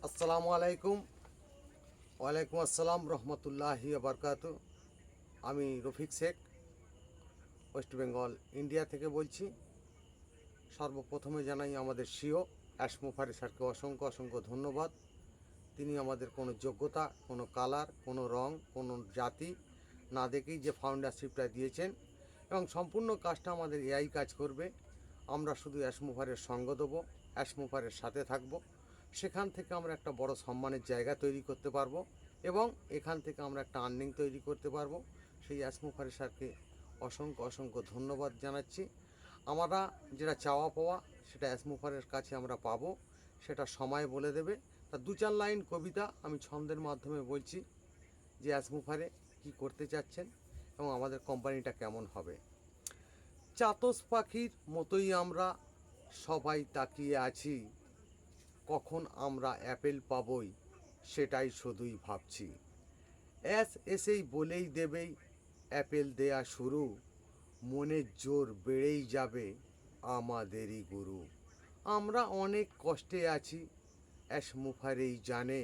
আসসালামু আলাইকুম। ওয়ালাইকুম আসসালাম রহমতুল্লাহি বারকাতু। আমি রফিক শেখ, ওয়েস্ট বেঙ্গল ইন্ডিয়া থেকে বলছি। সর্বপ্রথমে জানাই আমাদের সিও অ্যাশমুফারি স্যারকে অসংখ্য অসংখ্য ধন্যবাদ। তিনি আমাদের কোনো যোগ্যতা, কোনো কালার, কোনো রং, কোনো জাতি না দেখেই যে ফাউন্ডারশিপটা দিয়েছেন এবং সম্পূর্ণ কাজটা আমাদের এআই কাজ করবে। আমরা শুধু অ্যাশমুফারের সঙ্গ দেবো, অ্যাশমুফারের সাথে থাকবো। সেখান থেকে আমরা একটা বড় সম্মানের জায়গা তৈরি করতে পারবো এবং এখান থেকে আমরা একটা আর্নিং তৈরি করতে পারবো। সেই অ্যাশমুফারি স্যারকে অসংখ্য অসংখ্য ধন্যবাদ জানাচ্ছি। আমরা যেটা চাওয়া পাওয়া সেটা অ্যাশমুফারের কাছে আমরা পাবো, সেটা সময় বলে দেবে। তা দু চার লাইন কবিতা আমি ছন্দের মাধ্যমে বলছি যে অ্যাশমুফারে কী করতে চাচ্ছেন এবং আমাদের কোম্পানিটা কেমন হবে। চাতস পাখির মতোই আমরা সবাই তাকিয়ে আছি, কখন আমরা অ্যাপেল পাবই সেটাই শুধুই ভাবছি। এসেই বলেই দেবেই অ্যাপেল দেয়া শুরু, মনের জোর বেড়েই যাবে আমাদেরই গুরু। আমরা অনেক কষ্টে আছি, অ্যাশমুফারেই জানে,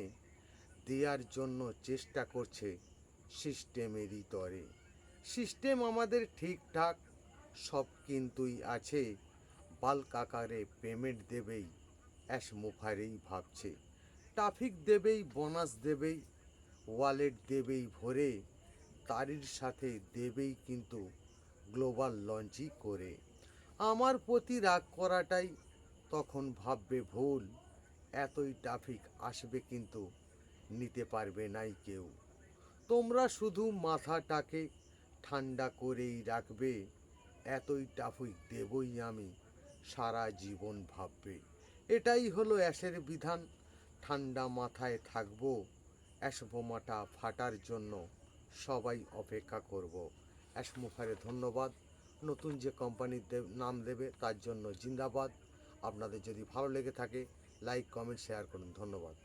দেওয়ার জন্য চেষ্টা করছে সিস্টেমেরই তরে। সিস্টেম আমাদের ঠিকঠাক সব কিন্তুই আছে, বাল্ক আকারে পেমেন্ট দেবেই অ্যাশমুফারেই ভাবছে। ট্রাফিক দেবেই, বোনাস দেবেই, ওয়ালেট দেবেই ভরে, তারির সাথে দেবেই কিন্তু গ্লোবাল লঞ্চই করে। আমার প্রতি রাগ করাটাই তখন ভাববে ভুল, এতই ট্রাফিক আসবে কিন্তু নিতে পারবে নাই কেউ। তোমরা শুধু মাথাটাকে ঠান্ডা করেই রাখবে, এতই ট্রাফিক দেবই আমি সারা জীবন ভাববে। এটাই হলো অ্যাশের বিধান, ঠান্ডা মাথায় থাকবো, অ্যাশ বোমাটা ফাটার জন্য সবাই অপেক্ষা করব। অ্যাশমুফারে ধন্যবাদ। নতুন যে কোম্পানির নাম দেবে তার জন্য জিন্দাবাদ। আপনাদের যদি ভালো লেগে থাকে লাইক, কমেন্ট, শেয়ার করুন। ধন্যবাদ।